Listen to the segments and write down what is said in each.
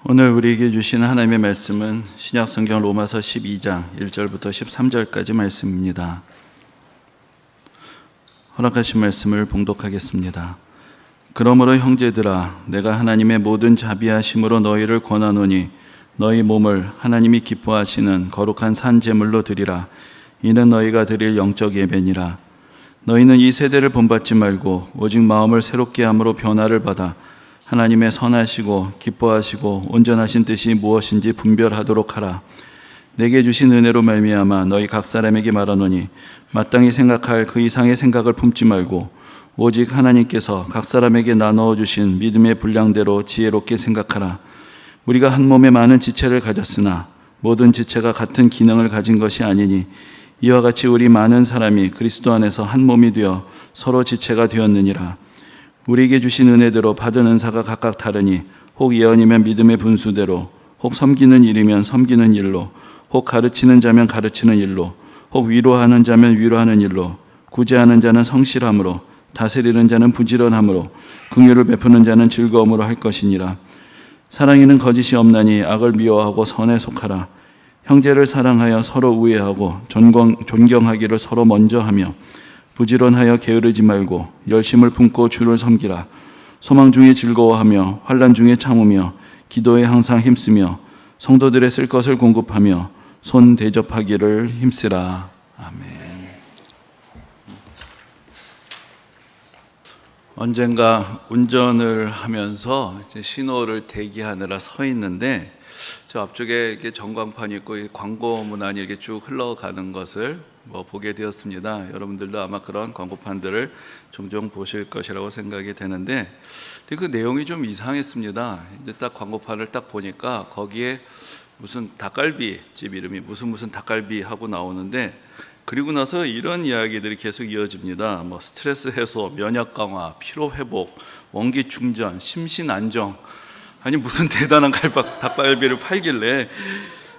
오늘 우리에게 주신 하나님의 말씀은 신약성경 로마서 12장 1절부터 13절까지 말씀입니다. 허락하신 말씀을 봉독하겠습니다. 그러므로 형제들아, 내가 하나님의 모든 자비하심으로 너희를 권하노니 너희 몸을 하나님이 기뻐하시는 거룩한 산 제물로 드리라. 이는 너희가 드릴 영적 예배니라. 너희는 이 세대를 본받지 말고 오직 마음을 새롭게 함으로 변화를 받아 하나님의 선하시고 기뻐하시고 온전하신 뜻이 무엇인지 분별하도록 하라. 내게 주신 은혜로 말미암아 너희 각 사람에게 말하노니 마땅히 생각할 그 이상의 생각을 품지 말고 오직 하나님께서 각 사람에게 나누어 주신 믿음의 분량대로 지혜롭게 생각하라. 우리가 한 몸에 많은 지체를 가졌으나 모든 지체가 같은 기능을 가진 것이 아니니 이와 같이 우리 많은 사람이 그리스도 안에서 한 몸이 되어 서로 지체가 되었느니라. 우리에게 주신 은혜대로 받은 은사가 각각 다르니 혹 예언이면 믿음의 분수대로, 혹 섬기는 일이면 섬기는 일로, 혹 가르치는 자면 가르치는 일로, 혹 위로하는 자면 위로하는 일로, 구제하는 자는 성실함으로, 다스리는 자는 부지런함으로, 긍휼을 베푸는 자는 즐거움으로 할 것이니라. 사랑에는 거짓이 없나니 악을 미워하고 선에 속하라. 형제를 사랑하여 서로 우애하고 존경하기를 서로 먼저 하며 부지런하여 게으르지 말고 열심을 품고 주를 섬기라. 소망 중에 즐거워하며 환난 중에 참으며 기도에 항상 힘쓰며 성도들의 쓸 것을 공급하며 손 대접하기를 힘쓰라. 아멘. 언젠가 운전을 하면서 이제 신호를 대기하느라 서 있는데 저 앞쪽에 이렇게 전광판이 있고 광고 문안이 이렇게 쭉 흘러가는 것을 보게 되었습니다. 여러분들도 아마 그런 광고판들을 종종 보실 것이라고 생각이 되는데, 그 내용이 좀 이상했습니다. 이제 딱 광고판을 딱 보니까 거기에 무슨 닭갈비 집 이름이 무슨 닭갈비 하고 나오는데, 그리고 나서 이런 이야기들이 계속 이어집니다. 스트레스 해소, 면역 강화, 피로 회복, 원기 충전, 심신 안정. 아니 무슨 대단한 닭갈비를 팔길래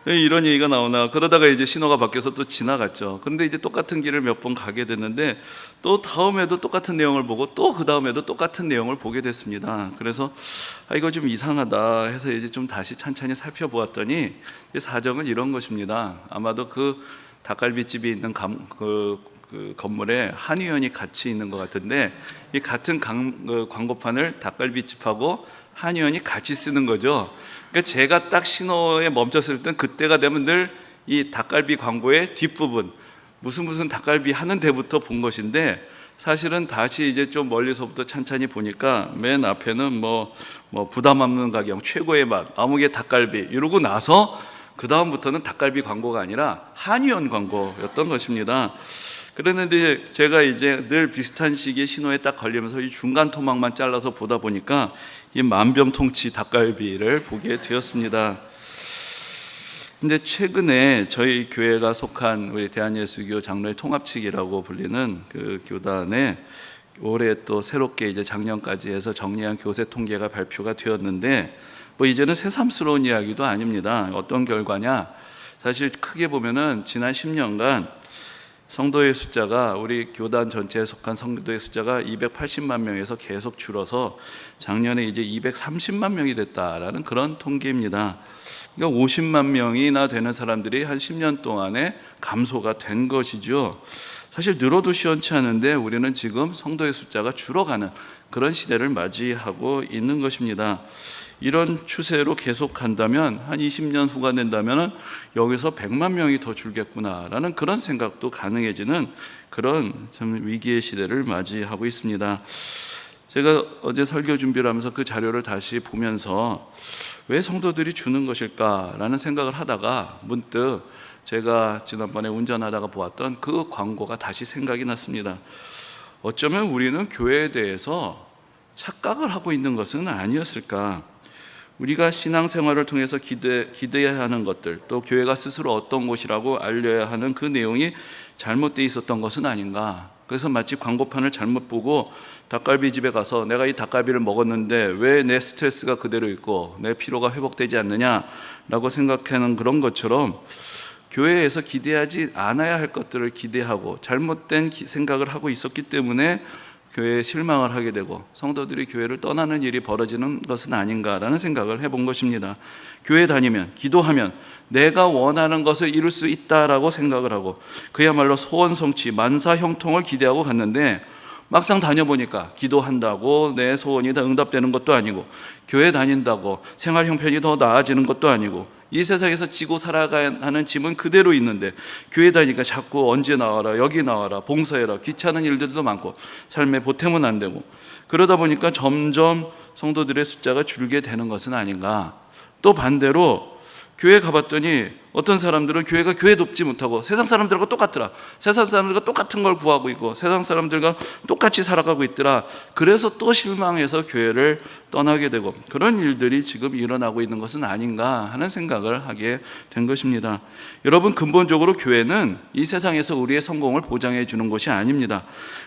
이런 얘기가 나오나. 그러다가 이제 신호가 바뀌어서 또 지나갔죠. 그런데 이제 똑같은 길을 몇 번 가게 됐는데 또 다음에도 똑같은 내용을 보고 또 그 다음에도 똑같은 내용을 보게 됐습니다. 그래서 이거 좀 이상하다 해서 이제 좀 다시 찬찬히 살펴보았더니 사정은 이런 것입니다. 아마도 그 닭갈비집이 있는 그 건물에 한의원이 같이 있는 것 같은데, 이 같은 광고판을 닭갈비집하고 한의원이 같이 쓰는 거죠. 그러니까 제가 딱 신호에 멈췄을 때 그때가 되면 늘 이 닭갈비 광고의 뒷부분 무슨 닭갈비 하는 데부터 본 것인데, 사실은 다시 이제 좀 멀리서부터 찬찬히 보니까 맨 앞에는 부담 없는 가격, 최고의 맛, 아무개 닭갈비 이러고 나서 그 다음부터는 닭갈비 광고가 아니라 한의원 광고였던 것입니다. 그랬는데 제가 이제 늘 비슷한 시기에 신호에 딱 걸리면서 이 중간 토막만 잘라서 보다 보니까 이 만병통치 닭갈비를 보게 되었습니다. 근데 최근에 저희 교회가 속한 우리 대한예수교 장로의 통합측이라고 불리는 그 교단에 올해 또 새롭게 이제 작년까지 해서 정리한 교세 통계가 발표가 되었는데, 이제는 새삼스러운 이야기도 아닙니다. 어떤 결과냐? 사실 크게 보면은 지난 10년간 성도의 숫자가, 우리 교단 전체에 속한 성도의 숫자가 280만 명에서 계속 줄어서 작년에 이제 230만 명이 됐다라는 그런 통계입니다. 그러니까 50만 명이나 되는 사람들이 한 10년 동안에 감소가 된 것이죠. 사실 늘어도 시원치 않은데 우리는 지금 성도의 숫자가 줄어가는 그런 시대를 맞이하고 있는 것입니다. 이런 추세로 계속 간다면 한 20년 후가 된다면 여기서 100만 명이 더 줄겠구나라는 그런 생각도 가능해지는 그런 참 위기의 시대를 맞이하고 있습니다. 제가 어제 설교 준비를 하면서 그 자료를 다시 보면서 왜 성도들이 주는 것일까라는 생각을 하다가 문득 제가 지난번에 운전하다가 보았던 그 광고가 다시 생각이 났습니다. 어쩌면 우리는 교회에 대해서 착각을 하고 있는 것은 아니었을까? 우리가 신앙생활을 통해서 기대해야 하는 것들, 또 교회가 스스로 어떤 곳이라고 알려야 하는 그 내용이 잘못되어 있었던 것은 아닌가. 그래서 마치 광고판을 잘못 보고 닭갈비 집에 가서 내가 이 닭갈비를 먹었는데 왜 내 스트레스가 그대로 있고 내 피로가 회복되지 않느냐라고 생각하는 그런 것처럼, 교회에서 기대하지 않아야 할 것들을 기대하고 잘못된 생각을 하고 있었기 때문에 교회에 실망을 하게 되고 성도들이 교회를 떠나는 일이 벌어지는 것은 아닌가라는 생각을 해본 것입니다. 교회 다니면, 기도하면 내가 원하는 것을 이룰 수 있다라고 생각을 하고 그야말로 소원 성취, 만사 형통을 기대하고 갔는데 막상 다녀보니까 기도한다고 내 소원이 다 응답되는 것도 아니고, 교회 다닌다고 생활 형편이 더 나아지는 것도 아니고, 이 세상에서 지고 살아가야 하는 짐은 그대로 있는데 교회 다니니까 자꾸 언제 나와라, 여기 나와라, 봉사해라, 귀찮은 일들도 많고 삶에 보탬은 안 되고, 그러다 보니까 점점 성도들의 숫자가 줄게 되는 것은 아닌가. 또 반대로 교회 가봤더니 어떤 사람들은 교회가 교회 돕지 못하고 세상 사람들과 똑같더라, 세상 사람들과 똑같은 걸 구하고 있고 세상 사람들과 똑같이 살아가고 있더라. 그래서 또 실망해서 교회를 떠나게 되고, 그런 일들이 지금 일어나고 있는 것은 아닌가 하는 생각을 하게 된 것입니다. 여러분, 근본적으로 교회는 이 세상에서 우리의 성공을 보장해 주는 것이 아닙니다.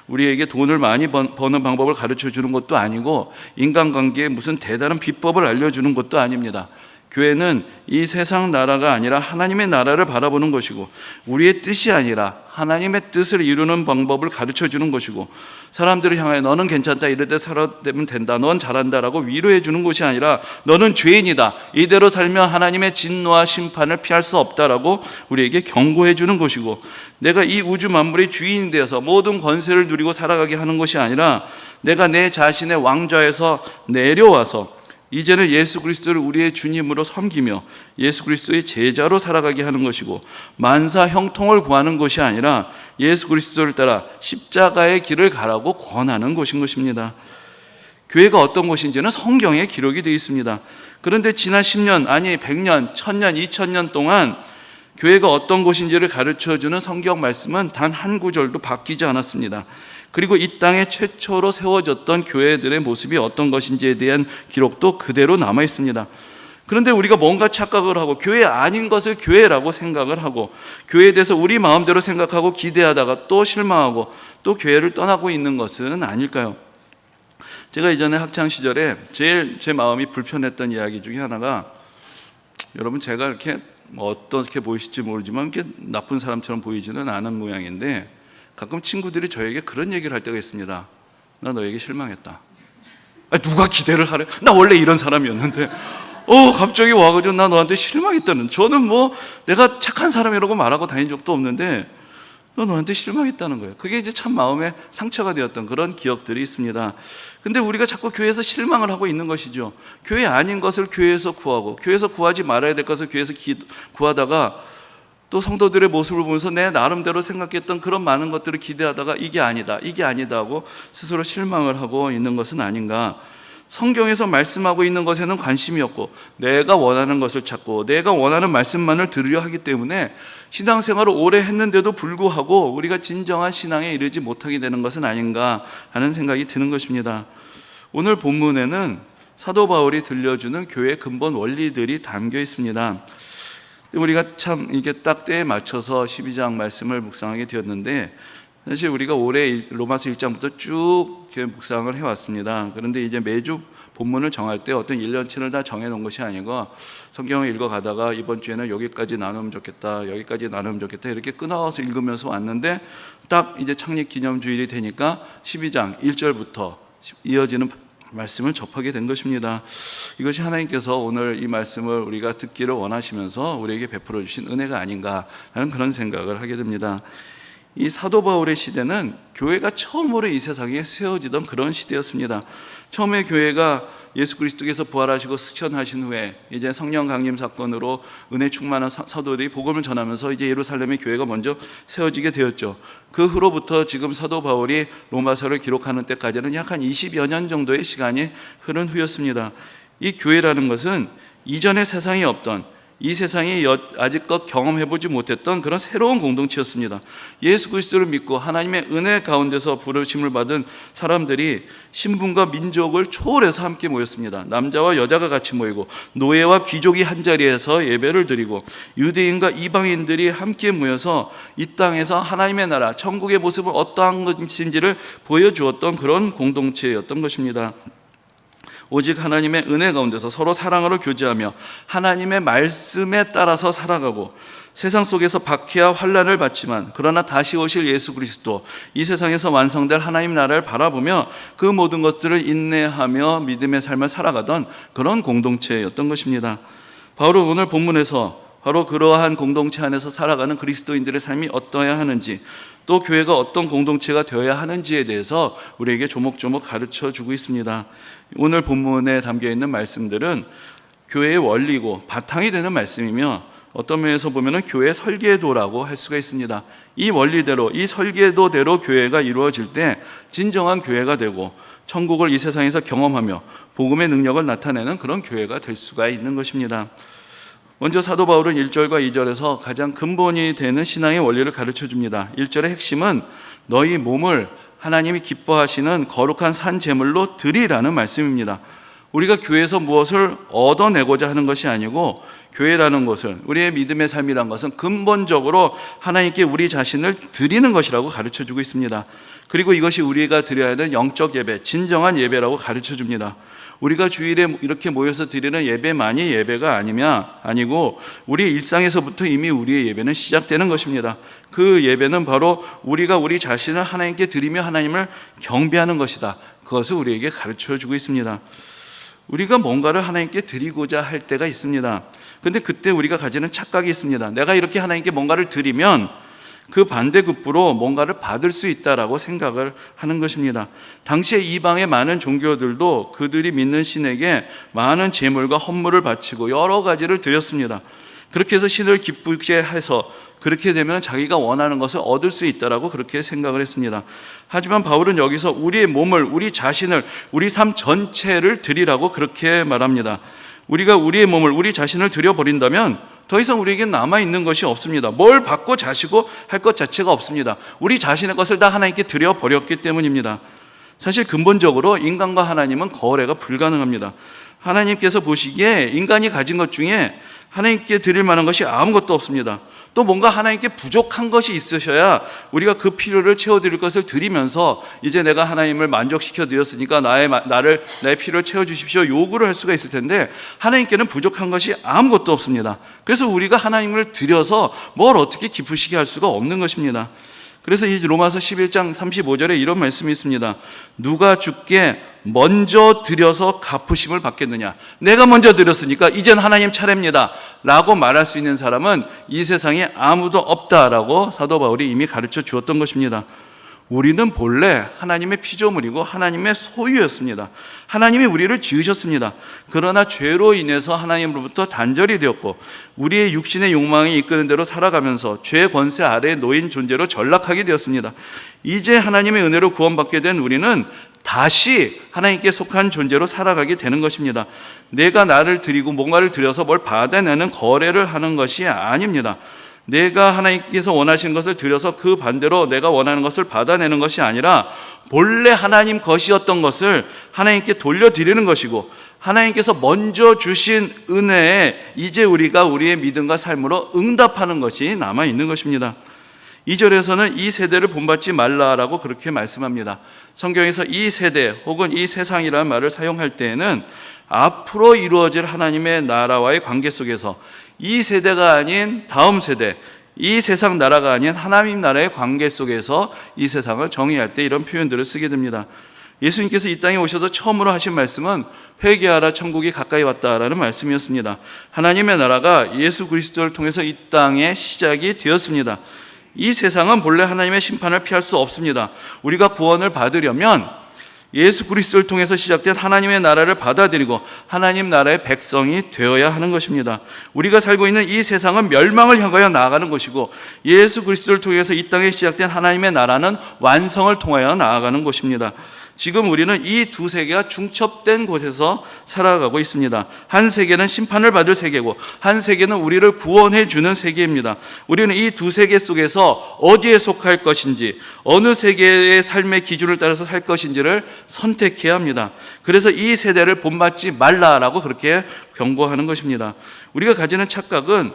우리에게 돈을 많이 버는 방법을 가르쳐 주는 것도 아니고 인간관계에 무슨 대단한 비법을 알려주는 것도 아닙니다. 교회는 이 세상 나라가 아니라 하나님의 나라를 바라보는 것이고, 우리의 뜻이 아니라 하나님의 뜻을 이루는 방법을 가르쳐 주는 것이고, 사람들을 향하여 너는 괜찮다, 이럴 때 살아되면 된다, 넌 잘한다라고 위로해 주는 것이 아니라 너는 죄인이다, 이대로 살면 하나님의 진노와 심판을 피할 수 없다라고 우리에게 경고해 주는 것이고, 내가 이 우주 만물의 주인이 되어서 모든 권세를 누리고 살아가게 하는 것이 아니라 내가 내 자신의 왕좌에서 내려와서 이제는 예수 그리스도를 우리의 주님으로 섬기며 예수 그리스도의 제자로 살아가게 하는 것이고, 만사 형통을 구하는 것이 아니라 예수 그리스도를 따라 십자가의 길을 가라고 권하는 것인 것입니다. 교회가 어떤 것인지는 성경에 기록이 되어 있습니다. 그런데 지난 10년, 아니 100년, 1000년, 2000년 동안 교회가 어떤 곳인지를 가르쳐주는 성경 말씀은 단 한 구절도 바뀌지 않았습니다. 그리고 이 땅에 최초로 세워졌던 교회들의 모습이 어떤 것인지에 대한 기록도 그대로 남아 있습니다. 그런데 우리가 뭔가 착각을 하고 교회 아닌 것을 교회라고 생각을 하고 교회에 대해서 우리 마음대로 생각하고 기대하다가 또 실망하고 또 교회를 떠나고 있는 것은 아닐까요? 제가 이전에 학창시절에 제일 제 마음이 불편했던 이야기 중에 하나가, 여러분 제가 이렇게 어떻게 보이실지 모르지만 이렇게 나쁜 사람처럼 보이지는 않은 모양인데, 가끔 친구들이 저에게 그런 얘기를 할 때가 있습니다. 나 너에게 실망했다. 아니, 누가 기대를 하래? 나 원래 이런 사람이었는데 갑자기 와가지고 나 너한테 실망했다는. 저는 뭐 내가 착한 사람이라고 말하고 다닌 적도 없는데 너 너한테 실망했다는 거예요. 그게 이제 참 마음에 상처가 되었던 그런 기억들이 있습니다. 근데 우리가 자꾸 교회에서 실망을 하고 있는 것이죠. 교회 아닌 것을 교회에서 구하고 교회에서 구하지 말아야 될 것을 교회에서 구하다가 또 성도들의 모습을 보면서 내 나름대로 생각했던 그런 많은 것들을 기대하다가 이게 아니다, 이게 아니다 하고 스스로 실망을 하고 있는 것은 아닌가. 성경에서 말씀하고 있는 것에는 관심이 없고 내가 원하는 것을 찾고 내가 원하는 말씀만을 들으려 하기 때문에 신앙생활을 오래 했는데도 불구하고 우리가 진정한 신앙에 이르지 못하게 되는 것은 아닌가 하는 생각이 드는 것입니다. 오늘 본문에는 사도 바울이 들려주는 교회의 근본 원리들이 담겨 있습니다. 우리가 참 이게 딱 때에 맞춰서 12장 말씀을 묵상하게 되었는데, 사실 우리가 올해 로마서 1장부터 쭉 묵상을 해왔습니다. 그런데 이제 매주 본문을 정할 때 어떤 1년치를 다 정해놓은 것이 아니고 성경을 읽어가다가 이번 주에는 여기까지 나누면 좋겠다, 여기까지 나누면 좋겠다 이렇게 끊어서 읽으면서 왔는데, 딱 이제 창립 기념주일이 되니까 12장 1절부터 이어지는 말씀을 접하게 된 것입니다. 이것이 하나님께서 오늘 이 말씀을 우리가 듣기를 원하시면서 우리에게 베풀어 주신 은혜가 아닌가 하는 그런 생각을 하게 됩니다. 이 사도 바울의 시대는 교회가 처음으로 이 세상에 세워지던 그런 시대였습니다. 처음에 교회가 예수 그리스도께서 부활하시고 승천하신 후에 이제 성령 강림 사건으로 은혜 충만한 사도들이 복음을 전하면서 이제 예루살렘의 교회가 먼저 세워지게 되었죠. 그 후로부터 지금 사도 바울이 로마서를 기록하는 때까지는 약 한 20여 년 정도의 시간이 흐른 후였습니다. 이 교회라는 것은 이전에 세상에 없던, 이 세상이 아직껏 경험해보지 못했던 그런 새로운 공동체였습니다. 예수 그리스도를 믿고 하나님의 은혜 가운데서 부르심을 받은 사람들이 신분과 민족을 초월해서 함께 모였습니다. 남자와 여자가 같이 모이고 노예와 귀족이 한자리에서 예배를 드리고 유대인과 이방인들이 함께 모여서 이 땅에서 하나님의 나라, 천국의 모습은 어떠한 것인지를 보여주었던 그런 공동체였던 것입니다. 오직 하나님의 은혜 가운데서 서로 사랑으로 교제하며 하나님의 말씀에 따라서 살아가고 세상 속에서 박해와 환난을 받지만 그러나 다시 오실 예수 그리스도, 이 세상에서 완성될 하나님 나라를 바라보며 그 모든 것들을 인내하며 믿음의 삶을 살아가던 그런 공동체였던 것입니다. 바로 오늘 본문에서 바로 그러한 공동체 안에서 살아가는 그리스도인들의 삶이 어떠해야 하는지, 또 교회가 어떤 공동체가 되어야 하는지에 대해서 우리에게 조목조목 가르쳐 주고 있습니다. 오늘 본문에 담겨있는 말씀들은 교회의 원리고 바탕이 되는 말씀이며 어떤 면에서 보면 교회의 설계도라고 할 수가 있습니다. 이 원리대로, 이 설계도대로 교회가 이루어질 때 진정한 교회가 되고 천국을 이 세상에서 경험하며 복음의 능력을 나타내는 그런 교회가 될 수가 있는 것입니다. 먼저 사도 바울은 1절과 2절에서 가장 근본이 되는 신앙의 원리를 가르쳐 줍니다. 1절의 핵심은 너희 몸을 하나님이 기뻐하시는 거룩한 산 제물로 드리라는 말씀입니다. 우리가 교회에서 무엇을 얻어내고자 하는 것이 아니고, 교회라는 것은, 우리의 믿음의 삶이라는 것은 근본적으로 하나님께 우리 자신을 드리는 것이라고 가르쳐 주고 있습니다. 그리고 이것이 우리가 드려야 하는 영적 예배, 진정한 예배라고 가르쳐 줍니다. 우리가 주일에 이렇게 모여서 드리는 예배만이 예배가 아니고 우리 일상에서부터 이미 우리의 예배는 시작되는 것입니다. 그 예배는 바로 우리가 우리 자신을 하나님께 드리며 하나님을 경배하는 것이다. 그것을 우리에게 가르쳐 주고 있습니다. 우리가 뭔가를 하나님께 드리고자 할 때가 있습니다. 근데 그때 우리가 가지는 착각이 있습니다. 내가 이렇게 하나님께 뭔가를 드리면 그 반대급부로 뭔가를 받을 수 있다라고 생각을 하는 것입니다. 당시에 이방의 많은 종교들도 그들이 믿는 신에게 많은 제물과 헌물을 바치고 여러 가지를 드렸습니다. 그렇게 해서 신을 기쁘게 해서 그렇게 되면 자기가 원하는 것을 얻을 수 있다라고 그렇게 생각을 했습니다. 하지만 바울은 여기서 우리의 몸을, 우리 자신을, 우리 삶 전체를 드리라고 그렇게 말합니다. 우리가 우리의 몸을, 우리 자신을 드려버린다면 더 이상 우리에게 남아있는 것이 없습니다. 뭘 받고 자시고 할 것 자체가 없습니다. 우리 자신의 것을 다 하나님께 드려버렸기 때문입니다. 사실 근본적으로 인간과 하나님은 거래가 불가능합니다. 하나님께서 보시기에 인간이 가진 것 중에 하나님께 드릴 만한 것이 아무것도 없습니다. 또 뭔가 하나님께 부족한 것이 있으셔야 우리가 그 필요를 채워드릴 것을 드리면서 이제 내가 하나님을 만족시켜 드렸으니까 나의 필요를 채워주십시오 요구를 할 수가 있을 텐데, 하나님께는 부족한 것이 아무것도 없습니다. 그래서 우리가 하나님을 드려서 뭘 어떻게 기쁘시게 할 수가 없는 것입니다. 그래서 이 로마서 11장 35절에 이런 말씀이 있습니다. 누가 주께 먼저 드려서 갚으심을 받겠느냐. 내가 먼저 드렸으니까 이젠 하나님 차례입니다 라고 말할 수 있는 사람은 이 세상에 아무도 없다라고 사도 바울이 이미 가르쳐 주었던 것입니다. 우리는 본래 하나님의 피조물이고 하나님의 소유였습니다. 하나님이 우리를 지으셨습니다. 그러나 죄로 인해서 하나님으로부터 단절이 되었고 우리의 육신의 욕망이 이끄는 대로 살아가면서 죄의 권세 아래에 놓인 존재로 전락하게 되었습니다. 이제 하나님의 은혜로 구원받게 된 우리는 다시 하나님께 속한 존재로 살아가게 되는 것입니다. 내가 나를 드리고 뭔가를 드려서 뭘 받아내는 거래를 하는 것이 아닙니다. 내가 하나님께서 원하시는 것을 드려서 그 반대로 내가 원하는 것을 받아내는 것이 아니라 본래 하나님 것이었던 것을 하나님께 돌려드리는 것이고, 하나님께서 먼저 주신 은혜에 이제 우리가 우리의 믿음과 삶으로 응답하는 것이 남아있는 것입니다. 2절에서는 이 세대를 본받지 말라라고 그렇게 말씀합니다. 성경에서 이 세대 혹은 이 세상이라는 말을 사용할 때에는 앞으로 이루어질 하나님의 나라와의 관계 속에서 이 세대가 아닌 다음 세대, 이 세상 나라가 아닌 하나님 나라의 관계 속에서 이 세상을 정의할 때 이런 표현들을 쓰게 됩니다. 예수님께서 이 땅에 오셔서 처음으로 하신 말씀은 회개하라 천국이 가까이 왔다라는 말씀이었습니다. 하나님의 나라가 예수 그리스도를 통해서 이 땅에 시작이 되었습니다. 이 세상은 본래 하나님의 심판을 피할 수 없습니다. 우리가 구원을 받으려면 예수 그리스도를 통해서 시작된 하나님의 나라를 받아들이고 하나님 나라의 백성이 되어야 하는 것입니다. 우리가 살고 있는 이 세상은 멸망을 향하여 나아가는 것이고 예수 그리스도를 통해서 이 땅에 시작된 하나님의 나라는 완성을 통하여 나아가는 것입니다. 지금 우리는 이 두 세계가 중첩된 곳에서 살아가고 있습니다. 한 세계는 심판을 받을 세계고 한 세계는 우리를 구원해 주는 세계입니다. 우리는 이 두 세계 속에서 어디에 속할 것인지, 어느 세계의 삶의 기준을 따라서 살 것인지를 선택해야 합니다. 그래서 이 세대를 본받지 말라라고 그렇게 경고하는 것입니다. 우리가 가지는 착각은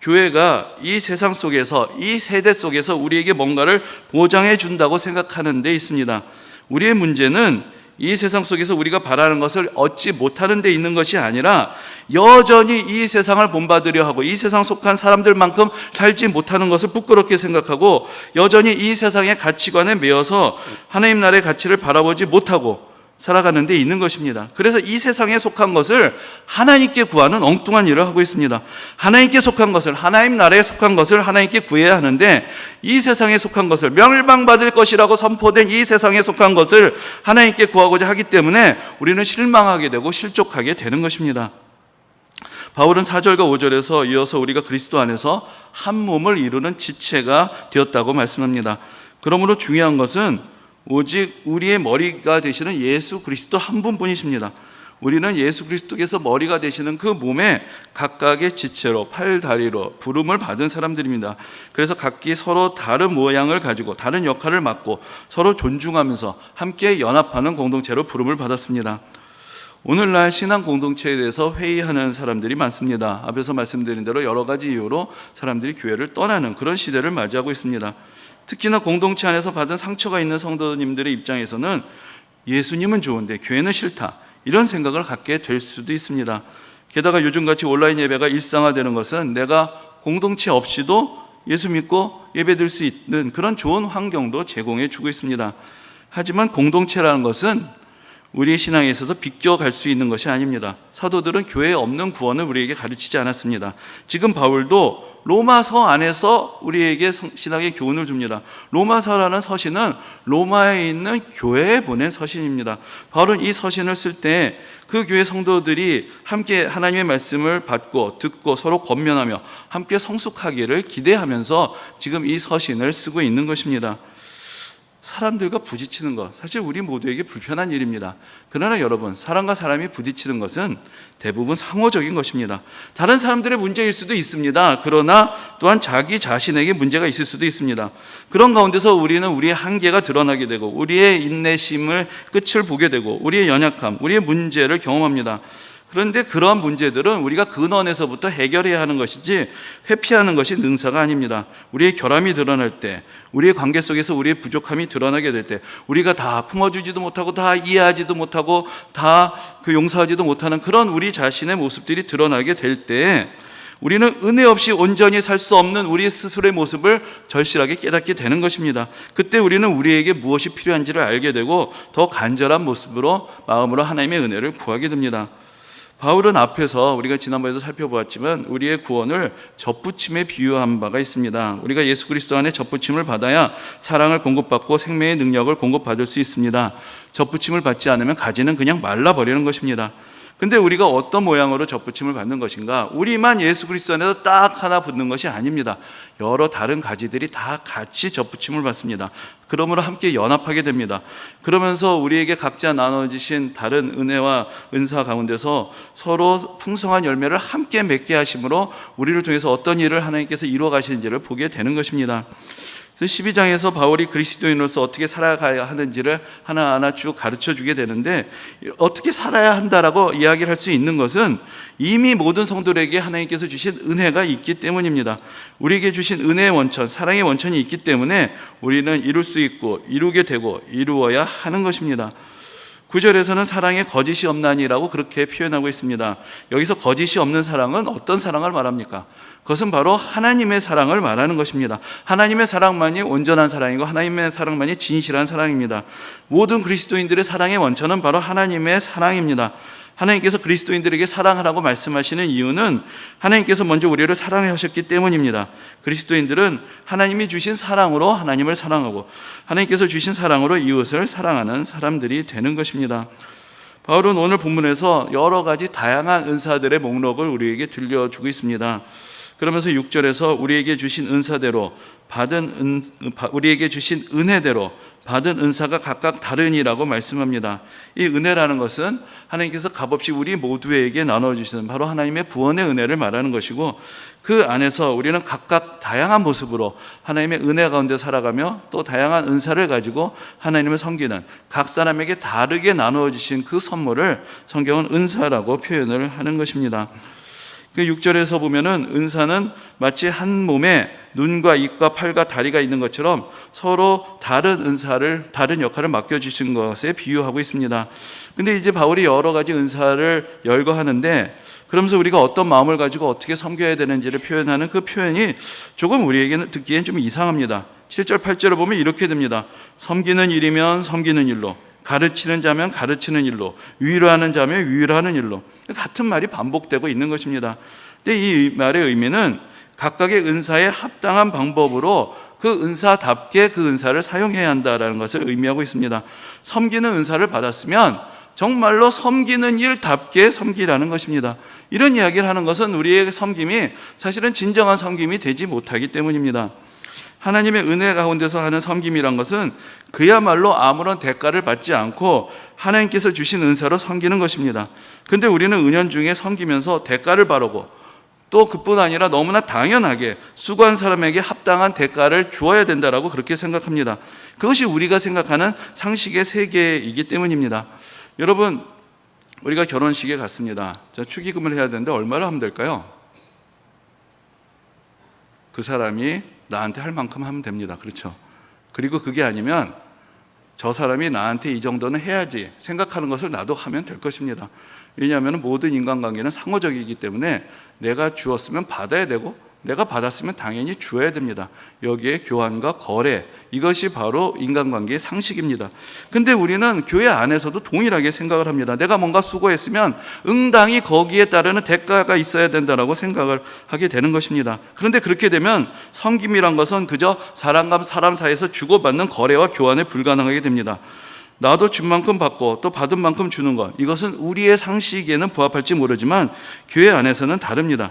교회가 이 세상 속에서, 이 세대 속에서 우리에게 뭔가를 보장해 준다고 생각하는 데 있습니다. 우리의 문제는 이 세상 속에서 우리가 바라는 것을 얻지 못하는 데 있는 것이 아니라 여전히 이 세상을 본받으려 하고 이 세상 속한 사람들만큼 살지 못하는 것을 부끄럽게 생각하고 여전히 이 세상의 가치관에 매여서 하나님 나라의 가치를 바라보지 못하고 살아가는 데 있는 것입니다. 그래서 이 세상에 속한 것을 하나님께 구하는 엉뚱한 일을 하고 있습니다. 하나님께 속한 것을, 하나님 나라에 속한 것을 하나님께 구해야 하는데 이 세상에 속한 것을, 멸망받을 것이라고 선포된 이 세상에 속한 것을 하나님께 구하고자 하기 때문에 우리는 실망하게 되고 실족하게 되는 것입니다. 바울은 4절과 5절에서 이어서 우리가 그리스도 안에서 한 몸을 이루는 지체가 되었다고 말씀합니다. 그러므로 중요한 것은 오직 우리의 머리가 되시는 예수 그리스도 한 분뿐이십니다. 우리는 예수 그리스도께서 머리가 되시는 그 몸에 각각의 지체로 팔, 다리로 부름을 받은 사람들입니다. 그래서 각기 서로 다른 모양을 가지고 다른 역할을 맡고 서로 존중하면서 함께 연합하는 공동체로 부름을 받았습니다. 오늘날 신앙 공동체에 대해서 회의하는 사람들이 많습니다. 앞에서 말씀드린 대로 여러 가지 이유로 사람들이 교회를 떠나는 그런 시대를 맞이하고 있습니다. 특히나 공동체 안에서 받은 상처가 있는 성도님들의 입장에서는 예수님은 좋은데 교회는 싫다, 이런 생각을 갖게 될 수도 있습니다. 게다가 요즘같이 온라인 예배가 일상화되는 것은 내가 공동체 없이도 예수 믿고 예배드릴 수 있는 그런 좋은 환경도 제공해 주고 있습니다. 하지만 공동체라는 것은 우리의 신앙에 있어서 비껴갈 수 있는 것이 아닙니다. 사도들은 교회에 없는 구원을 우리에게 가르치지 않았습니다. 지금 바울도 로마서 안에서 우리에게 신학의 교훈을 줍니다. 로마서라는 서신은 로마에 있는 교회에 보낸 서신입니다. 바울은 이 서신을 쓸 때 그 교회 성도들이 함께 하나님의 말씀을 받고 듣고 서로 권면하며 함께 성숙하기를 기대하면서 지금 이 서신을 쓰고 있는 것입니다. 사람들과 부딪히는 것, 사실 우리 모두에게 불편한 일입니다. 그러나 여러분, 사람과 사람이 부딪히는 것은 대부분 상호적인 것입니다. 다른 사람들의 문제일 수도 있습니다. 그러나 또한 자기 자신에게 문제가 있을 수도 있습니다. 그런 가운데서 우리는 우리의 한계가 드러나게 되고 우리의 인내심을 끝을 보게 되고 우리의 연약함, 우리의 문제를 경험합니다. 그런데 그러한 문제들은 우리가 근원에서부터 해결해야 하는 것이지 회피하는 것이 능사가 아닙니다. 우리의 결함이 드러날 때, 우리의 관계 속에서 우리의 부족함이 드러나게 될 때, 우리가 다 품어주지도 못하고 다 이해하지도 못하고 다 용서하지도 못하는 그런 우리 자신의 모습들이 드러나게 될 때 우리는 은혜 없이 온전히 살 수 없는 우리 스스로의 모습을 절실하게 깨닫게 되는 것입니다. 그때 우리는 우리에게 무엇이 필요한지를 알게 되고 더 간절한 모습으로 마음으로 하나님의 은혜를 구하게 됩니다. 바울은 앞에서 우리가 지난번에도 살펴보았지만 우리의 구원을 접붙임에 비유한 바가 있습니다. 우리가 예수 그리스도 안에 접붙임을 받아야 사랑을 공급받고 생명의 능력을 공급받을 수 있습니다. 접붙임을 받지 않으면 가지는 그냥 말라버리는 것입니다. 근데 우리가 어떤 모양으로 접붙임을 받는 것인가? 우리만 예수 그리스도 안에서 딱 하나 붙는 것이 아닙니다. 여러 다른 가지들이 다 같이 접붙임을 받습니다. 그러므로 함께 연합하게 됩니다. 그러면서 우리에게 각자 나눠주신 다른 은혜와 은사 가운데서 서로 풍성한 열매를 함께 맺게 하심으로 우리를 통해서 어떤 일을 하나님께서 이루어 가시는지를 보게 되는 것입니다. 12장에서 바울이 그리스도인으로서 어떻게 살아가야 하는지를 하나하나 쭉 가르쳐 주게 되는데, 어떻게 살아야 한다라고 이야기를 할 수 있는 것은 이미 모든 성도들에게 하나님께서 주신 은혜가 있기 때문입니다. 우리에게 주신 은혜의 원천, 사랑의 원천이 있기 때문에 우리는 이룰 수 있고 이루게 되고 이루어야 하는 것입니다. 9절에서는 사랑에 거짓이 없나니라고 그렇게 표현하고 있습니다. 여기서 거짓이 없는 사랑은 어떤 사랑을 말합니까? 그것은 바로 하나님의 사랑을 말하는 것입니다. 하나님의 사랑만이 온전한 사랑이고 하나님의 사랑만이 진실한 사랑입니다. 모든 그리스도인들의 사랑의 원천은 바로 하나님의 사랑입니다. 하나님께서 그리스도인들에게 사랑하라고 말씀하시는 이유는 하나님께서 먼저 우리를 사랑하셨기 때문입니다. 그리스도인들은 하나님이 주신 사랑으로 하나님을 사랑하고 하나님께서 주신 사랑으로 이웃을 사랑하는 사람들이 되는 것입니다. 바울은 오늘 본문에서 여러 가지 다양한 은사들의 목록을 우리에게 들려주고 있습니다. 그러면서 6절에서 우리에게 주신 은사대로 우리에게 주신 은혜대로 받은 은사가 각각 다르니라고 말씀합니다. 이 은혜라는 것은 하나님께서 값없이 우리 모두에게 나눠주시는 바로 하나님의 구원의 은혜를 말하는 것이고, 그 안에서 우리는 각각 다양한 모습으로 하나님의 은혜 가운데 살아가며 또 다양한 은사를 가지고 하나님을 섬기는 각 사람에게 다르게 나누어 주신 그 선물을 성경은 은사라고 표현을 하는 것입니다. 그 6절에서 보면은 은사는 마치 한 몸에 눈과 입과 팔과 다리가 있는 것처럼 서로 다른 역할을 맡겨주신 것에 비유하고 있습니다. 근데 이제 바울이 여러 가지 은사를 열거하는데, 그러면서 우리가 어떤 마음을 가지고 어떻게 섬겨야 되는지를 표현하는 그 표현이 조금 우리에게는 듣기엔 좀 이상합니다. 7절 8절을 보면 이렇게 됩니다. 섬기는 일이면 섬기는 일로, 가르치는 자면 가르치는 일로, 위로하는 자면 위로하는 일로. 같은 말이 반복되고 있는 것입니다. 근데 이 말의 의미는 각각의 은사에 합당한 방법으로 그 은사답게 그 은사를 사용해야 한다는 것을 의미하고 있습니다. 섬기는 은사를 받았으면 정말로 섬기는 일답게 섬기라는 것입니다. 이런 이야기를 하는 것은 우리의 섬김이 사실은 진정한 섬김이 되지 못하기 때문입니다. 하나님의 은혜 가운데서 하는 섬김이란 것은 그야말로 아무런 대가를 받지 않고 하나님께서 주신 은사로 섬기는 것입니다. 그런데 우리는 은연중에 섬기면서 대가를 바라고, 또 그뿐 아니라 너무나 당연하게 수고한 사람에게 합당한 대가를 주어야 된다라고 그렇게 생각합니다. 그것이 우리가 생각하는 상식의 세계이기 때문입니다. 여러분, 우리가 결혼식에 갔습니다. 축의금을 해야 되는데 얼마를 하면 될까요? 그 사람이 나한테 할 만큼 하면 됩니다. 그렇죠? 그리고 그게 아니면 저 사람이 나한테 이 정도는 해야지 생각하는 것을 나도 하면 될 것입니다. 왜냐하면 모든 인간관계는 상호적이기 때문에 내가 주었으면 받아야 되고 내가 받았으면 당연히 주어야 됩니다. 여기에 교환과 거래, 이것이 바로 인간관계의 상식입니다. 근데 우리는 교회 안에서도 동일하게 생각을 합니다. 내가 뭔가 수고했으면 응당히 거기에 따르는 대가가 있어야 된다라고 생각을 하게 되는 것입니다. 그런데 그렇게 되면 섬김이란 것은 그저 사람과 사람 사이에서 주고받는 거래와 교환에 불가능하게 됩니다. 나도 준 만큼 받고 또 받은 만큼 주는 것, 이것은 우리의 상식에는 부합할지 모르지만 교회 안에서는 다릅니다.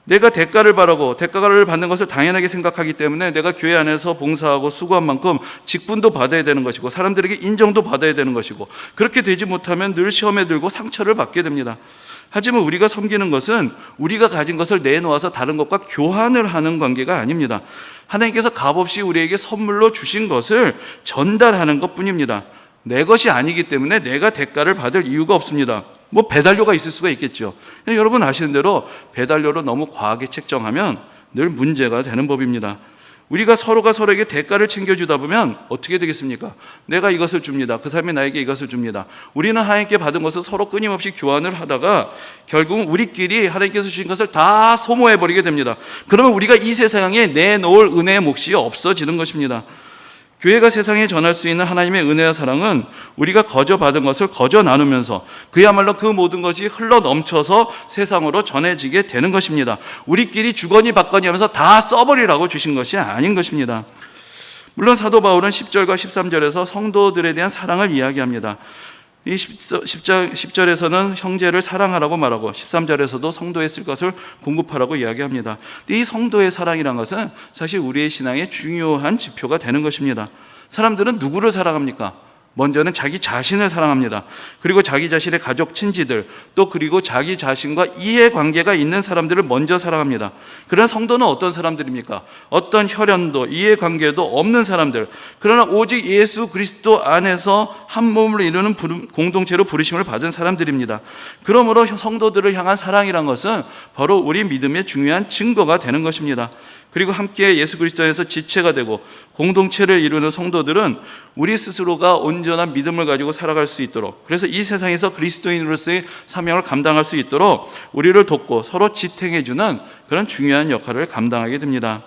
내가 대가를 바라고 대가를 받는 것을 당연하게 생각하기 때문에 내가 교회 안에서 봉사하고 수고한 만큼 직분도 받아야 되는 것이고 사람들에게 인정도 받아야 되는 것이고, 그렇게 되지 못하면 늘 시험에 들고 상처를 받게 됩니다. 하지만 우리가 섬기는 것은 우리가 가진 것을 내놓아서 다른 것과 교환을 하는 관계가 아닙니다. 하나님께서 값없이 우리에게 선물로 주신 것을 전달하는 것뿐입니다. 내 것이 아니기 때문에 내가 대가를 받을 이유가 없습니다. 뭐 배달료가 있을 수가 있겠죠. 여러분 아시는 대로 배달료를 너무 과하게 책정하면 늘 문제가 되는 법입니다. 우리가 서로가 서로에게 대가를 챙겨주다 보면 어떻게 되겠습니까? 내가 이것을 줍니다. 그 사람이 나에게 이것을 줍니다. 우리는 하나님께 받은 것을 서로 끊임없이 교환을 하다가 결국은 우리끼리 하나님께서 주신 것을 다 소모해버리게 됩니다. 그러면 우리가 이 세상에 내놓을 은혜의 몫이 없어지는 것입니다. 교회가 세상에 전할 수 있는 하나님의 은혜와 사랑은 우리가 거저 받은 것을 거저 나누면서 그야말로 그 모든 것이 흘러 넘쳐서 세상으로 전해지게 되는 것입니다. 우리끼리 주거니 받거니 하면서 다 써버리라고 주신 것이 아닌 것입니다. 물론 사도 바울은 10절과 13절에서 성도들에 대한 사랑을 이야기합니다. 이 10절에서는 형제를 사랑하라고 말하고 13절에서도 성도에 쓸 것을 공급하라고 이야기합니다. 이 성도의 사랑이란 것은 사실 우리의 신앙의 중요한 지표가 되는 것입니다. 사람들은 누구를 사랑합니까? 먼저는 자기 자신을 사랑합니다. 그리고 자기 자신의 가족, 친지들, 또 그리고 자기 자신과 이해관계가 있는 사람들을 먼저 사랑합니다. 그러나 성도는 어떤 사람들입니까? 어떤 혈연도 이해관계도 없는 사람들, 그러나 오직 예수 그리스도 안에서 한 몸을 이루는 공동체로 부르심을 받은 사람들입니다. 그러므로 성도들을 향한 사랑이란 것은 바로 우리 믿음의 중요한 증거가 되는 것입니다. 그리고 함께 예수 그리스도 안에서 지체가 되고 공동체를 이루는 성도들은 우리 스스로가 온전한 믿음을 가지고 살아갈 수 있도록, 그래서 이 세상에서 그리스도인으로서의 사명을 감당할 수 있도록 우리를 돕고 서로 지탱해주는 그런 중요한 역할을 감당하게 됩니다.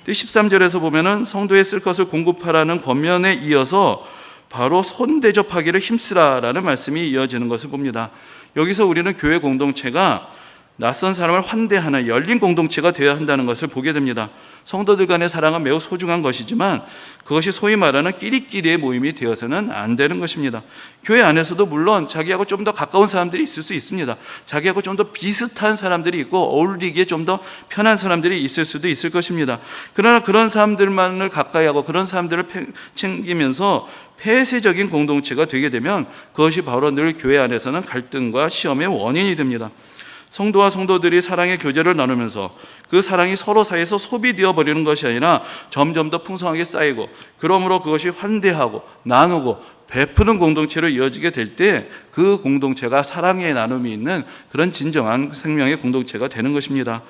13절에서 보면은 성도에 쓸 것을 공급하라는 권면에 이어서 바로 손대접하기를 힘쓰라라는 말씀이 이어지는 것을 봅니다. 여기서 우리는 교회 공동체가 낯선 사람을 환대하는 열린 공동체가 되어야 한다는 것을 보게 됩니다. 성도들 간의 사랑은 매우 소중한 것이지만 그것이 소위 말하는 끼리끼리의 모임이 되어서는 안 되는 것입니다. 교회 안에서도 물론 자기하고 좀 더 가까운 사람들이 있을 수 있습니다. 자기하고 좀 더 비슷한 사람들이 있고 어울리기에 좀 더 편한 사람들이 있을 수도 있을 것입니다. 그러나 그런 사람들만을 가까이 하고 그런 사람들을 챙기면서 폐쇄적인 공동체가 되게 되면 그것이 바로 늘 교회 안에서는 갈등과 시험의 원인이 됩니다. 성도와 성도들이 사랑의 교제를 나누면서 그 사랑이 서로 사이에서 소비되어 버리는 것이 아니라 점점 더 풍성하게 쌓이고, 그러므로 그것이 환대하고 나누고 베푸는 공동체로 이어지게 될 때 그 공동체가 사랑의 나눔이 있는 그런 진정한 생명의 공동체가 되는 것입니다.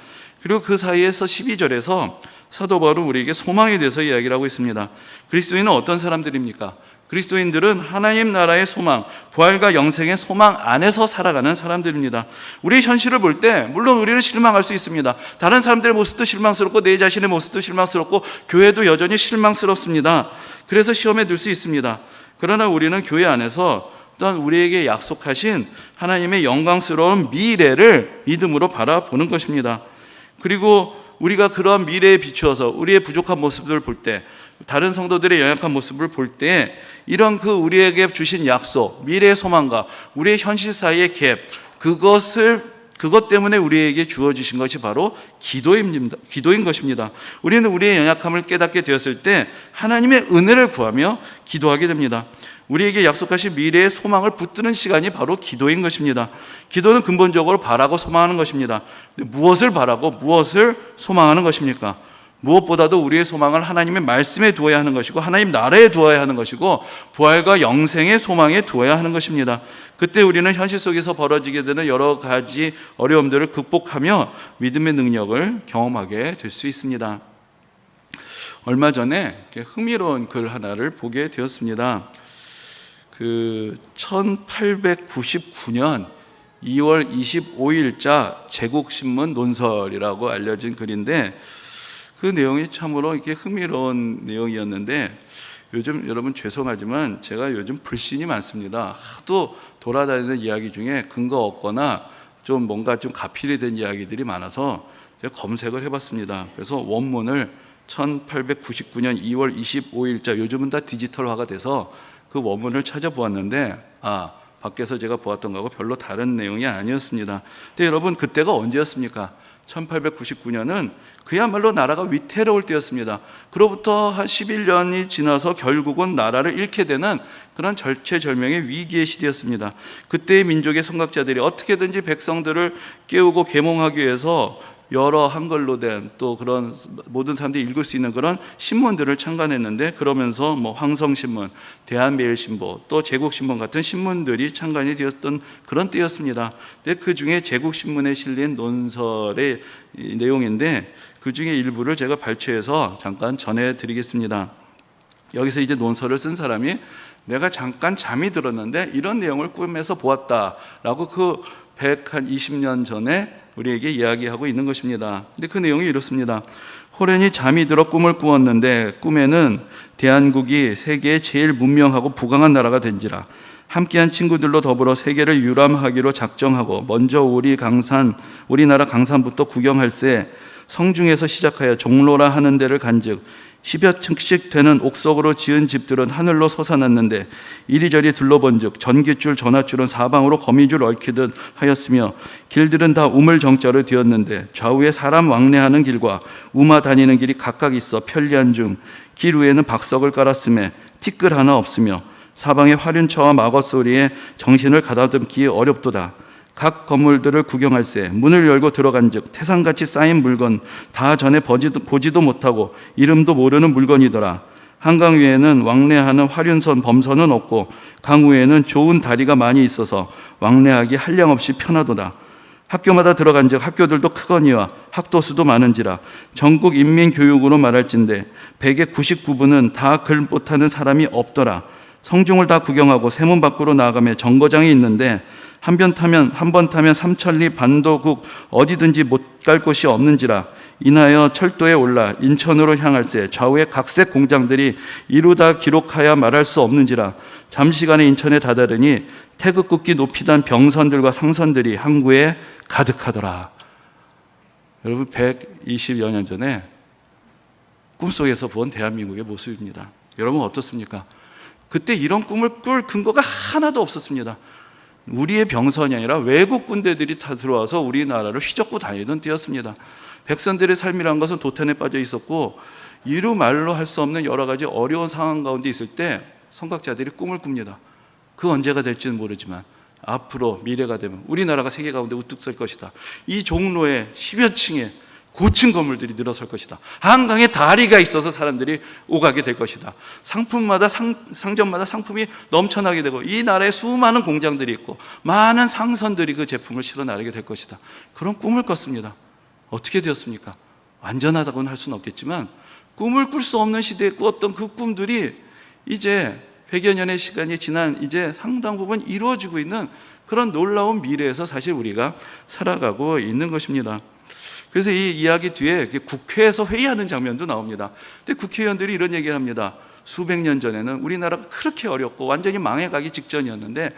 그리고 그 사이에서 12절에서 사도 바울은 우리에게 소망에 대해서 이야기를 하고 있습니다. 그리스도인은 어떤 사람들입니까? 그리스도인들은 하나님 나라의 소망, 부활과 영생의 소망 안에서 살아가는 사람들입니다. 우리의 현실을 볼 때 물론 우리는 실망할 수 있습니다. 다른 사람들의 모습도 실망스럽고 내 자신의 모습도 실망스럽고 교회도 여전히 실망스럽습니다. 그래서 시험에 들 수 있습니다. 그러나 우리는 교회 안에서 또한 우리에게 약속하신 하나님의 영광스러운 미래를 믿음으로 바라보는 것입니다. 그리고 우리가 그러한 미래에 비추어서 우리의 부족한 모습을 볼 때, 다른 성도들의 연약한 모습을 볼 때 이런 그 우리에게 주신 약속, 미래의 소망과 우리의 현실 사이의 갭, 그것 때문에 우리에게 주어지신 것이 바로 기도인 것입니다. 우리는 우리의 연약함을 깨닫게 되었을 때 하나님의 은혜를 구하며 기도하게 됩니다. 우리에게 약속하신 미래의 소망을 붙드는 시간이 바로 기도인 것입니다. 기도는 근본적으로 바라고 소망하는 것입니다. 무엇을 바라고 무엇을 소망하는 것입니까? 무엇보다도 우리의 소망을 하나님의 말씀에 두어야 하는 것이고 하나님 나라에 두어야 하는 것이고 부활과 영생의 소망에 두어야 하는 것입니다. 그때 우리는 현실 속에서 벌어지게 되는 여러 가지 어려움들을 극복하며 믿음의 능력을 경험하게 될 수 있습니다. 얼마 전에 흥미로운 글 하나를 보게 되었습니다. 1899년 2월 25일자 제국신문 논설이라고 알려진 글인데 그 내용이 참으로 이렇게 흥미로운 내용이었는데 요즘 여러분 죄송하지만 제가 요즘 불신이 많습니다. 하도 돌아다니는 이야기 중에 근거 없거나 좀 뭔가 좀 가필이 된 이야기들이 많아서 제가 검색을 해봤습니다. 그래서 원문을 1899년 2월 25일자 요즘은 다 디지털화가 돼서 그 원문을 찾아보았는데 밖에서 제가 보았던 거하고 별로 다른 내용이 아니었습니다. 근데 여러분 그때가 언제였습니까? 1899년은 그야말로 나라가 위태로울 때였습니다. 그로부터 한 11년이 지나서 결국은 나라를 잃게 되는 그런 절체절명의 위기의 시대였습니다. 그때의 민족의 선각자들이 어떻게든지 백성들을 깨우고 계몽하기 위해서 여러 한글로 된 또 그런 모든 사람들이 읽을 수 있는 그런 신문들을 창간했는데 그러면서 황성신문, 대한매일신보, 또 제국신문 같은 신문들이 창간이 되었던 그런 때였습니다. 근데 그 중에 제국신문에 실린 논설의 내용인데 그 중에 일부를 제가 발췌해서 잠깐 전해드리겠습니다. 여기서 이제 논설을 쓴 사람이 내가 잠깐 잠이 들었는데 이런 내용을 꿈에서 보았다라고 그 120년 전에 우리에게 이야기하고 있는 것입니다. 근데 그 내용이 이렇습니다. 호련히 잠이 들어 꿈을 꾸었는데 꿈에는 대한국이 세계의 제일 문명하고 부강한 나라가 된지라 함께한 친구들로 더불어 세계를 유람하기로 작정하고 먼저 우리나라 강산부터 구경할새 성중에서 시작하여 종로라 하는 데를 간즉 10여 층씩 되는 옥석으로 지은 집들은 하늘로 솟아났는데 이리저리 둘러본즉 전깃줄 전화줄은 사방으로 거미줄 얽히듯 하였으며 길들은 다 우물정자로 되었는데 좌우에 사람 왕래하는 길과 우마 다니는 길이 각각 있어 편리한 중 길 위에는 박석을 깔았음에 티끌 하나 없으며 사방에 화륜차와 막어 소리에 정신을 가다듬기 어렵도다. 각 건물들을 구경할새 문을 열고 들어간즉 태산같이 쌓인 물건 다 전에 보지도 못하고 이름도 모르는 물건이더라. 한강 위에는 왕래하는 화륜선 범선은 없고 강 위에는 좋은 다리가 많이 있어서 왕래하기 한량없이 편하도다. 학교마다 들어간즉 학교들도 크거니와 학도수도 많은지라 전국 인민교육으로 말할진대 199부는 다 글 못하는 사람이 없더라. 성중을 다 구경하고 세문 밖으로 나아가며 정거장이 있는데 한 번 타면 삼천리 반도국 어디든지 못 갈 곳이 없는지라. 인하여 철도에 올라 인천으로 향할새 좌우에 각색 공장들이 이루다 기록하여 말할 수 없는지라. 잠시간에 인천에 다다르니 태극국기 높이단 병선들과 상선들이 항구에 가득하더라. 여러분 120여 년 전에 꿈속에서 본 대한민국의 모습입니다. 여러분 어떻습니까? 그때 이런 꿈을 꿀 근거가 하나도 없었습니다. 우리의 병선이 아니라 외국 군대들이 다 들어와서 우리나라를 휘젓고 다니던 때였습니다. 백성들의 삶이라는 것은 도탄에 빠져 있었고 이루 말로 할 수 없는 여러 가지 어려운 상황 가운데 있을 때 선각자들이 꿈을 꿉니다. 그 언제가 될지는 모르지만 앞으로 미래가 되면 우리나라가 세계 가운데 우뚝 설 것이다. 이 종로에 10여 층에 고층 건물들이 늘어설 것이다. 한강에 다리가 있어서 사람들이 오가게 될 것이다. 상품마다 상점마다 상품이 넘쳐나게 되고 이 나라에 수많은 공장들이 있고 많은 상선들이 그 제품을 실어 나르게 될 것이다. 그런 꿈을 꿨습니다. 어떻게 되었습니까? 완전하다고는 할 수는 없겠지만 꿈을 꿀 수 없는 시대에 꾸었던 그 꿈들이 이제 100여 년의 시간이 지난 이제 상당 부분 이루어지고 있는 그런 놀라운 미래에서 사실 우리가 살아가고 있는 것입니다. 그래서 이 이야기 뒤에 국회에서 회의하는 장면도 나옵니다. 근데 국회의원들이 이런 얘기를 합니다. 수백 년 전에는 우리나라가 그렇게 어렵고 완전히 망해가기 직전이었는데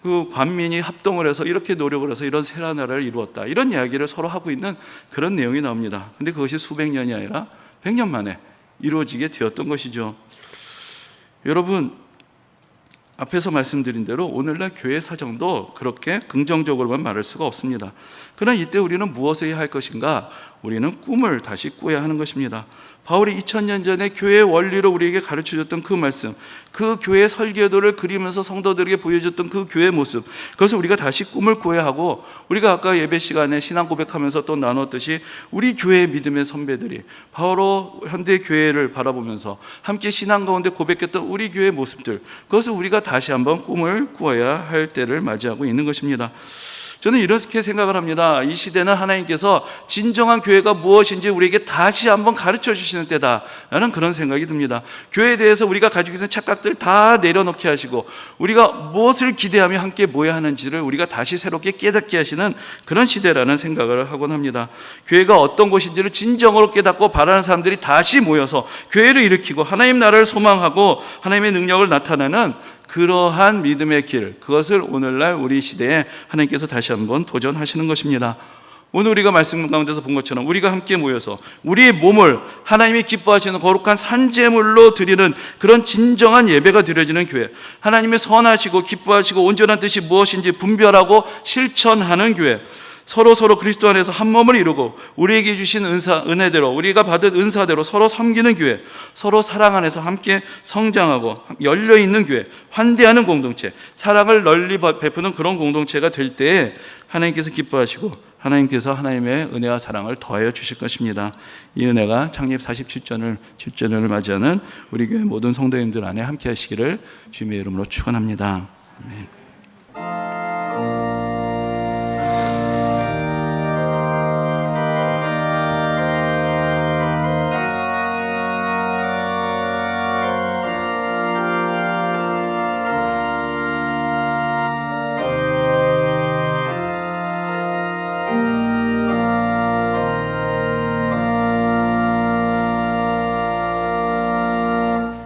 그 관민이 합동을 해서 이렇게 노력을 해서 이런 새 나라를 이루었다. 이런 이야기를 서로 하고 있는 그런 내용이 나옵니다. 근데 그것이 수백 년이 아니라 100년 만에 이루어지게 되었던 것이죠. 여러분, 앞에서 말씀드린 대로 오늘날 교회 사정도 그렇게 긍정적으로만 말할 수가 없습니다. 그러나 이때 우리는 무엇을 해야 할 것인가? 우리는 꿈을 다시 꾸어야 하는 것입니다. 바울이 2000년 전에 교회의 원리로 우리에게 가르쳐줬던 그 말씀, 그 교회의 설계도를 그리면서 성도들에게 보여줬던 그 교회의 모습, 그것을 우리가 다시 꿈을 꾸어야 하고, 우리가 아까 예배 시간에 신앙 고백하면서 또 나눴듯이 우리 교회의 믿음의 선배들이 바로 현대 교회를 바라보면서 함께 신앙 가운데 고백했던 우리 교회의 모습들, 그것을 우리가 다시 한번 꿈을 꾸어야 할 때를 맞이하고 있는 것입니다. 저는 이렇게 생각을 합니다. 이 시대는 하나님께서 진정한 교회가 무엇인지 우리에게 다시 한번 가르쳐 주시는 때다라는 그런 생각이 듭니다. 교회에 대해서 우리가 가지고 있는 착각들 다 내려놓게 하시고 우리가 무엇을 기대하며 함께 모여야 하는지를 우리가 다시 새롭게 깨닫게 하시는 그런 시대라는 생각을 하곤 합니다. 교회가 어떤 곳인지를 진정으로 깨닫고 바라는 사람들이 다시 모여서 교회를 일으키고 하나님 나라를 소망하고 하나님의 능력을 나타내는 그러한 믿음의 길, 그것을 오늘날 우리 시대에 하나님께서 다시 한번 도전하시는 것입니다. 오늘 우리가 말씀 가운데서 본 것처럼 우리가 함께 모여서 우리의 몸을 하나님이 기뻐하시는 거룩한 산제물로 드리는 그런 진정한 예배가 드려지는 교회, 하나님의 선하시고 기뻐하시고 온전한 뜻이 무엇인지 분별하고 실천하는 교회, 서로 그리스도 안에서 한 몸을 이루고 우리에게 주신 은혜대로 우리가 받은 은사대로 서로 섬기는 교회, 서로 사랑 안에서 함께 성장하고 열려있는 교회, 환대하는 공동체, 사랑을 널리 베푸는 그런 공동체가 될 때에 하나님께서 기뻐하시고 하나님께서 하나님의 은혜와 사랑을 더하여 주실 것입니다. 이 은혜가 창립 47주년을 맞이하는 우리 교회 모든 성도님들 안에 함께 하시기를 주님의 이름으로 축원합니다. 아멘.